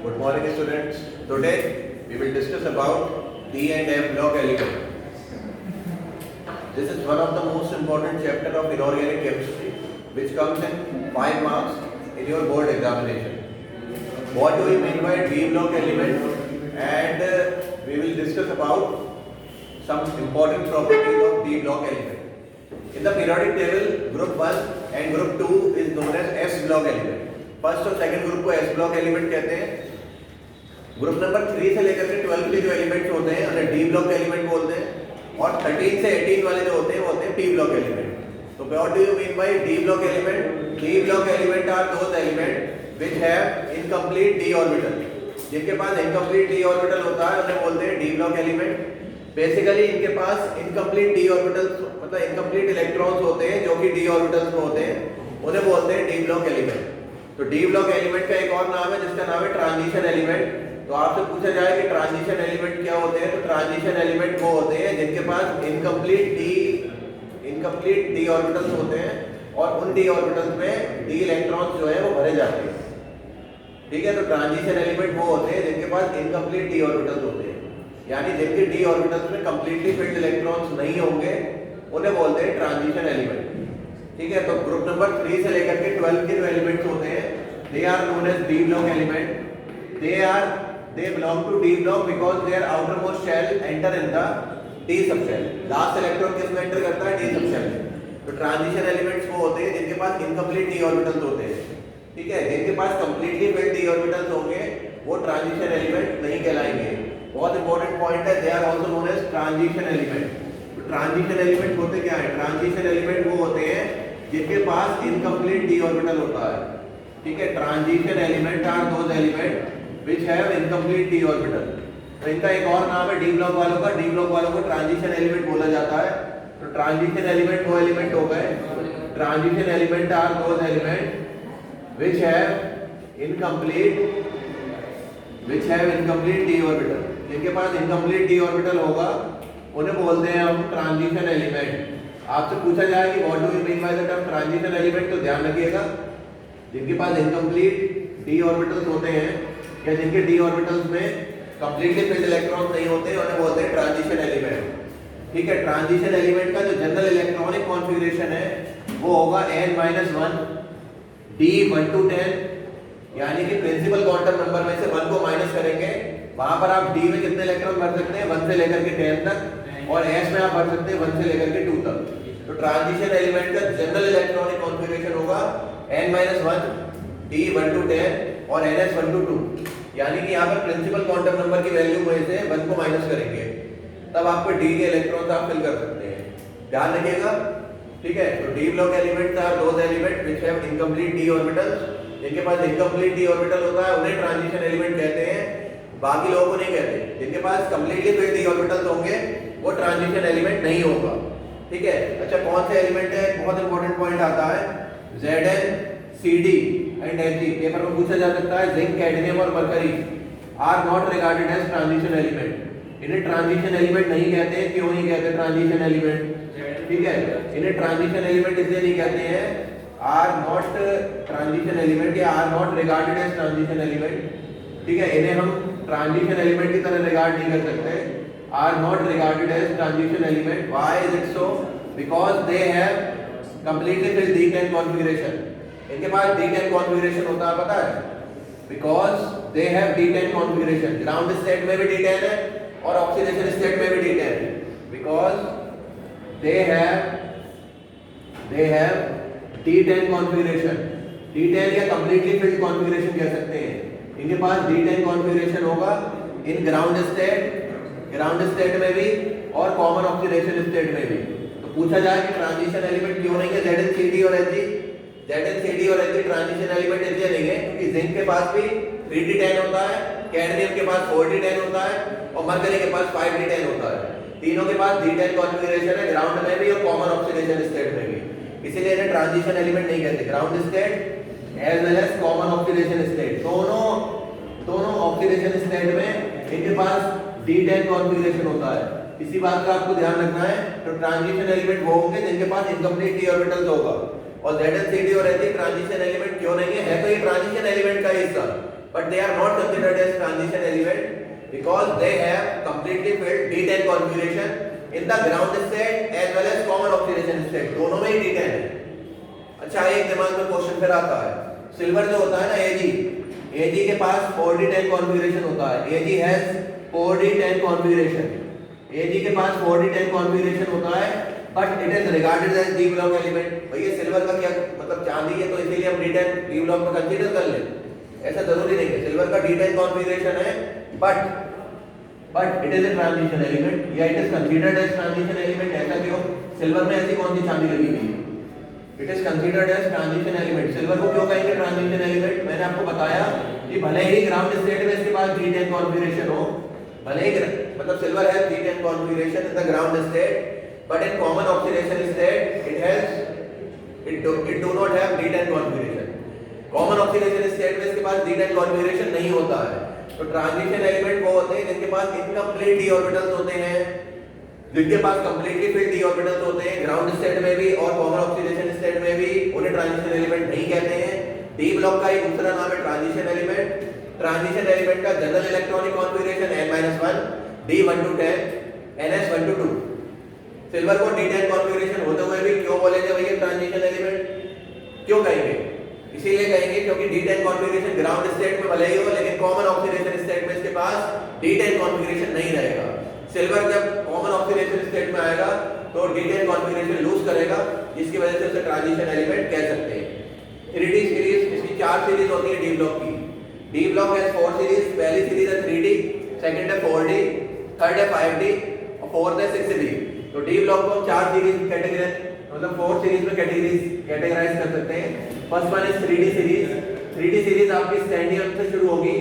Good morning, students. Today we will discuss about D and F block element. This is one of the most important chapter of inorganic chemistry, which comes in 5 marks in your board examination. What do we mean by D block element? And we will discuss about some important properties of D block element. In the periodic table, group 1 and group 2 is known as S block element. First और second group को S block element कहते हैं. Group number 3 से लेकर के 12 के जो elements होते हैं उन्हें डी ब्लॉक एलिमेंट बोलते हैं, और 13 से 18 वाले जो होते हैं वो होते हैं पी ब्लॉक एलिमेंट. तो what do you mean by D block element? D block element are those element which have incomplete D orbital. जिनके पास इनकम्प्लीट डी ऑर्बिटल होता है उन्हें बोलते हैं डी ब्लॉक एलिमेंट. बेसिकली इनके पास इनकम्प्लीट डी ऑर्बिटल्स मतलब इनकम्प्लीट इलेक्ट्रॉन्स होते हैं जो कि डी ऑर्बिटल्स में होते हैं, उन्हें बोलते हैं डी ब्लॉक एलिमेंट. तो डी ब्लॉक एलिमेंट का एक और नाम है जिसका नाम है ट्रांजिशन एलिमेंट. तो आपसे पूछा जाए कि ट्रांजिशन एलिमेंट क्या होते हैं, तो ट्रांजिशन एलिमेंट वो होते हैं जिनके पास इनकम्प्लीट डी ऑर्बिटल्स होते हैं और उन डी ऑर्बिटल्स में डी इलेक्ट्रॉन्स जो है वो भरे जाते हैं. ठीक है, तो ट्रांजिशन एलिमेंट वो होते हैं जिनके पास इनकम्प्लीट डी ऑर्बिटल्स होते हैं, यानी जिनके डी ऑर्बिटल्स में कंप्लीटली फिल्ड इलेक्ट्रॉन्स नहीं होंगे उन्हें बोलते हैं ट्रांजिशन एलिमेंट. ठीक है, तो ग्रुप नंबर 3 से लेकर के 12 के जो एलिमेंट्स होते हैं they are known as D block element. They belong to D block because their outer most shell enter in the D sub shell. Last electron किस में एंटर करता है? डी सब शेल में. तो ट्रांजिशन एलिमेंट्स वो होते हैं जिनके पास इनकम्प्लीट डी ऑर्बिटल्स होते हैं. ठीक है, जिनके पास कंप्लीटली फिल्ड डी ऑर्बिटल्स होंगे वो ट्रांजिशन एलिमेंट नहीं कहलाएंगे. बहुत इंपॉर्टेंट पॉइंट है, they are also known as transition element. तो ट्रांजिशन एलिमेंट होते क्या है? ट्रांजिशन एलिमेंट वो होते हैं जिनके पास इनकम्प्लीट डी ऑर्बिटल होता है. ठीक है, transition element are those element which have incomplete D orbital. तो इनका एक और नाम है डी ब्लॉक वालों का. डी ब्लॉक वालों को ट्रांजिशन एलिमेंट बोला जाता है. तो ट्रांजिशन एलिमेंट वो एलिमेंट हो गए. Transition element are those element which have incomplete D orbital. जिनके पास इनकम्प्लीट डी ऑर्बिटल होगा उन्हें बोलते हैं हम ट्रांजिशन एलिमेंट. आपसे पूछा जाए कि what do you mean by the term transition element, तो ध्यान रखिएगा जिनके पास इनकम्प्लीट डी ऑर्बिटल्स होते हैं या जिनके डी ऑर्बिटल्स में कंप्लीटली फिल्ड इलेक्ट्रॉन्स नहीं होते उन्हें बोलते हैं ट्रांजिशन एलिमेंट. ठीक है, ट्रांजिशन एलिमेंट का जो जनरल इलेक्ट्रॉनिक कॉन्फ़िगरेशन है वो होगा n-1 d1 to 10, यानी कि प्रिंसिपल क्वांटम नंबर में से 1 को माइनस करेंगे. वहां पर आप d में कितने इलेक्ट्रॉन भर सकते हैं? 1 से लेकर के 10 तक, और s में आप भर सकते हैं 1 से लेकर के 2 तक. तो ट्रांजिशन एलिमेंट का जनरल इलेक्ट्रॉनिक कॉन्फ़िगरेशन होगा n-1 d1 to 10 और ns1 to 2, यानी कि यहाँ पर प्रिंसिपल क्वांटम नंबर की वैल्यू में से 1 को माइनस करेंगे तब आपको d के इलेक्ट्रॉन्स आप फिल कर सकते हैं. ध्यान रखिएगा. ठीक है, तो D block elements are those element which have incomplete D orbitals. जिनके पास इनकम्प्लीट डी ऑर्बिटल होता है उन्हें ट्रांजिशन एलिमेंट कहते हैं, बाकी लोगों को नहीं कहते. जिनके पास कंप्लीटली फिल्ड डी ऑर्बिटल्स होंगे वो ट्रांजिशन एलिमेंट नहीं होगा. ठीक है, अच्छा कौन से एलिमेंट है? बहुत इंपॉर्टेंट पॉइंट आता है Zn, Cd and Hg. Paper में पूछा जा सकता है जिंक, कैडमियम और mercury are not regarded as transition element. इन्हें ट्रांजिशन एलिमेंट नहीं कहते. क्यों नहीं कहते ट्रांजिशन एलिमेंट? ठीक है, इन्हें ट्रांजिशन एलिमेंट इसलिए नहीं कहते हैं आर नॉट ट्रांजिशन एलिमेंट या are not regarded as transition element. ठीक है, इन्हें हम ट्रांजिशन एलिमेंट की तरह रिगार्ड नहीं कर सकते. Are not regarded as transition element. Why is it so? Because they have completely filled D10 configuration. इनके पास D10 कॉन्फ़िगरेशन होता है, पता है? Because they have D10 configuration. Ground state में भी D10 है और ऑक्सीडेशन स्टेट में भी D10 है. Because they have D10 configuration. D10 या कंप्लीटली फिल्ड कॉन्फ़िगरेशन कह सकते हैं. इनके पास D10 कॉन्फ़िगरेशन होगा इन ग्राउंड स्टेट में भी और कॉमन ऑक्सीडेशन स्टेट में भी. तो पूछा जाए कि ट्रांजिशन एलिमेंट क्यों नहीं है Zn, Cd और Hg? Zn, Cd और Hg ट्रांजिशन एलिमेंट इसलिए नहीं है क्योंकि जिंक के पास भी 3d10 होता है, कैडमियम के पास 4d10 होता है और मरकरी के पास 5d10 होता है. तीनों के पास D10 कॉन्फ़िगरेशन है, ग्राउंड में भी और कॉमन ऑक्सीडेशन स्टेट में भी. इसीलिए इन्हें ट्रांजिशन एलिमेंट नहीं कहते. Ground state as well as common oxidation state, दोनों ऑक्सीडेशन स्टेट में इनके पास D10 कॉन्फ़िगरेशन होता है. इसी बात का आपको ध्यान रखना है. तो ट्रांजिशन एलिमेंट वो होंगे जिनके पास इनकम्प्लीट डी ऑर्बिटल्स होगा. और Zn, Cd और Hg ट्रांजिशन एलिमेंट क्यों नहीं है? तो ये ट्रांजिशन एलिमेंट का हिस्सा, but they are not considered as transition element because they have completely filled D10 configuration in the ground state as well as common oxidation state, दोनों में ही D10 है। अच्छा, एक दिमाग में क्वेश्चन फिर आता है, सिल्वर जो होता है ना Ag के पास 4D10 कॉन्फ़िगरेशन होता है, Ag has 4D10 configuration, Ag के पास 4D10 कॉन्फ़िगरेशन होता है, but it is regarded as D block element. भैया सिल्वर का क्या मतलब, चांदी है तो इसीलिए हम D10 डी ब्लॉक में कंसीडर कर लें, ऐसा जरूरी नहीं है। सिल्वर का D10 कॉन्फ़िगरेशन है, but it is a transition element, या it is considered as transition element. ऐसा क्यों? सिल्वर में ऐसी कौन सी चांदी लगी हुई है? It is considered as transition element. Silver को क्यों कहेंगे ट्रांजिशन एलिमेंट? मैंने आपको बताया कि भले ही ग्राउंड स्टेट में इसके पास D10 कॉन्फ़िगरेशन हो, भले ही मतलब silver has D10 configuration in the ground state, but in common oxidation state it do not have D10 configuration. Common oxidation state में इसके पास D10 कॉन्फ़िगरेशन नहीं होता है। तो ट्रांजिशन एलिमेंट वो होते हैं जिनके पास इनकम्प्लीट d ऑर्बिटल्स होते हैं, जिनके पास कंप्लीटली फिल्ड d ऑर्बिटल्स होते हैं ग्राउंड स्टेट में भी और कॉमन ऑक्सीडेशन स्टेट में भी, उन्हें ट्रांजिशन एलिमेंट नहीं कहते हैं। डी ब्लॉक का एक दूसरा नाम है ट्रांजिशन एलिमेंट। ट्रांजिशन एलिमेंट का general electronic configuration n-1 d1 to 10 ns1 to 2। Silver को D10 कॉन्फ़िगरेशन होते हुए भी क्यों बोलेंगे भैया ट्रांजिशन एलिमेंट? क्यों कहेंगे? इसीलिए कहेंगे क्योंकि D10 कॉन्फ़िगरेशन ग्राउंड स्टेट में भले ही हो, लेकिन कॉमन ऑक्सीडेशन स्टेट में इसके पास D10 कॉन्फ़िगरेशन नहीं रहेगा। सिल्वर जब कॉमन ऑक्सीडेशन स्टेट में आएगा तो D10 कॉन्फ़िगरेशन लूज करेगा, जिसकी वजह से उसे ट्रांजिशन एलिमेंट कह सकते हैं। 3D सीरीज, इसकी 4 सीरीज होती है डी ब्लॉक की। डी ब्लॉक है 4 सीरीज, पहली सीरीज है 3D, सेकंड है 4D, थर्ड है 5D और फोर्थ है 6D। तो डी ब्लॉक को 4 सीरीज कैटेगरी मतलब 4 सीरीज में कैटेगराइज कर सकते हैं। First one is 3D series. 3D series आपकी स्कैंडियम से शुरू होगी,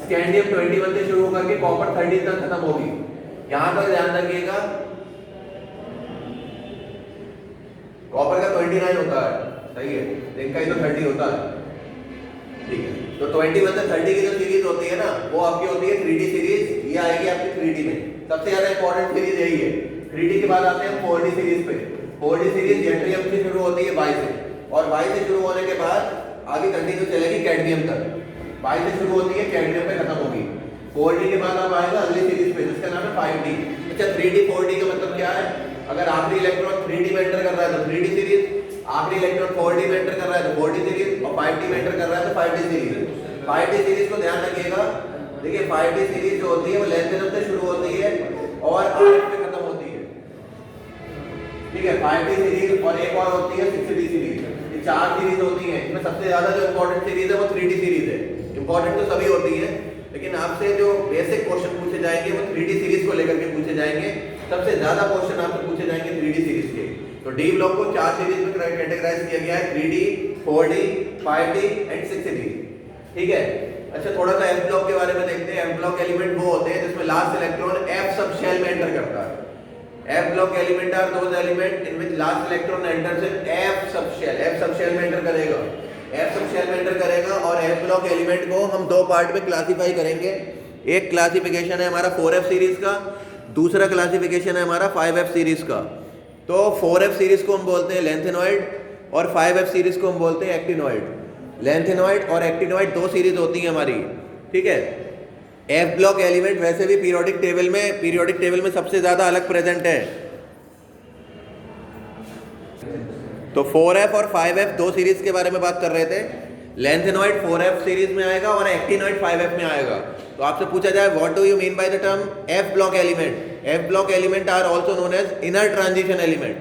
स्कैंडियम 21 से शुरू होकर के कॉपर 30 तक खत्म होगी। यहां पर ध्यान रखिएगा, कॉपर का 29 होता है, सही है, जिंक का ही तो 30 होता है, ठीक है। तो 21 से 30 की जो सीरीज होती है ना, वो आपकी होती है 3D सीरीज। ये आएगी आपकी 3D में। सबसे ज्यादा इंपॉर्टेंट सीरीज यही है। 3D के बाद आते हैं 4D सीरीज पे। 4D सीरीज यट्रियम से शुरू होती है Y से, और Y से शुरू होने के बाद आगे कंटिन्यू चलेगी कैडमियम तक। Y से शुरू होती है, कैडमियम पे खत्म होगी। 4D के बाद अब आएगा अगली सीरीज पे, जिसका नाम है 5D। अच्छा, 3D 4D का मतलब क्या है? अगर आखिरी इलेक्ट्रॉन 3D में एंटर कर रहा है तो 3D सीरीज, आखिरी इलेक्ट्रॉन 4D में एंटर कर रहा है तो 4D सीरीज, और 5D में एंटर कर रहा है तो 5D सीरीज। 5D सीरीज को ध्यान रखिएगा, देखिए 5D सीरीज जो होती है वो लैंथेनम से शुरू होती है और RF पे खत्म होती है, ठीक है। 5D सीरीज और एक और होती है 6D सीरीज। ये 4 सीरीज होती हैं। इसमें सबसे ज्यादा जो इंपॉर्टेंट सीरीज है वो 3D सीरीज है। इंपॉर्टेंट तो सभी होती है, लेकिन आपसे जो बेसिक क्वेश्चन पूछे जाएंगे वो 3D सीरीज को लेकर के पूछे जाएंगे। सबसे ज्यादा क्वेश्चन आपसे पूछे जाएंगे 3D सीरीज के। तो डी ब्लॉक को 4 सीरीज में कैटेगराइज किया गया है, 3D, 4D, 5D and 6D, ठीक है। अच्छा, थोड़ा सा एफ ब्लॉक के बारे में देखते हैं। एफ ब्लॉक एलिमेंट वो होते हैं जिसमें last electron F sub shell में एंटर करता है। F block element are those element in which last electron enters in F sub shell. F sub shell में एंटर करेगा, एफ सब शेल में एंटर करेगा। और एफ ब्लॉक एलिमेंट को हम 2 पार्ट में क्लासिफाई करेंगे। एक क्लासिफिकेशन है हमारा 4F सीरीज का, दूसरा क्लासिफिकेशन है हमारा 5F सीरीज का। तो 4F सीरीज को हम बोलते हैं लेंथेनॉइड और 5F सीरीज को हम बोलते हैं एक्टिनॉइड। लेंथेनॉइड और एक्टिनॉइड 2 सीरीज होती हैं हमारी, ठीक है। एफ ब्लॉक एलिमेंट वैसे भी पीरियोडिक टेबल में सबसे ज्यादा अलग प्रेजेंट है। तो 4F और 5F 2 सीरीज के बारे में बात कर रहे थे। लेंथेनॉइड 4F सीरीज में आएगा और एक्टिनॉइड 5F में आएगा। तो आपसे पूछा जाए what do you mean by the term F block element? F block element are also known as inner transition element.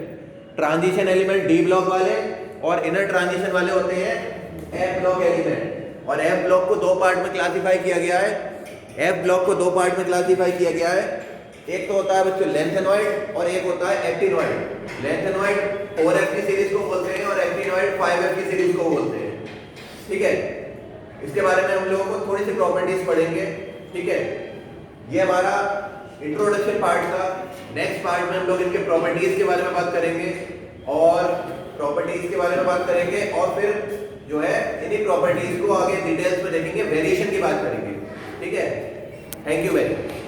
Transition element D block वाले और इनर ट्रांजिशन वाले होते हैं एफ ब्लॉक एलिमेंट। और एफ ब्लॉक को 2 part में classify किया गया है। एफ ब्लॉक को 2 पार्ट में क्लासिफाई किया गया है। एक तो होता है बच्चों लेंथेनॉइड और एक होता है एक्टिनॉइड। लेंथेनॉइड 4F की सीरीज को बोलते हैं और एक्टिनॉइड 5F की सीरीज को बोलते हैं, ठीक है। इसके बारे में हम लोगों को थोड़ी सी प्रॉपर्टीज पढ़ेंगे, ठीक है। ये हमारा इंट्रोडक्शन पार्ट था। नेक्स्ट पार्ट में हम लोग इनके प्रॉपर्टीज के बारे में बात करेंगे और फिर जो है इन्हीं प्रॉपर्टीज को आगे डिटेल्स में देखेंगे, वेरिएशन की बात करेंगे, ठीक है। Thank you very much.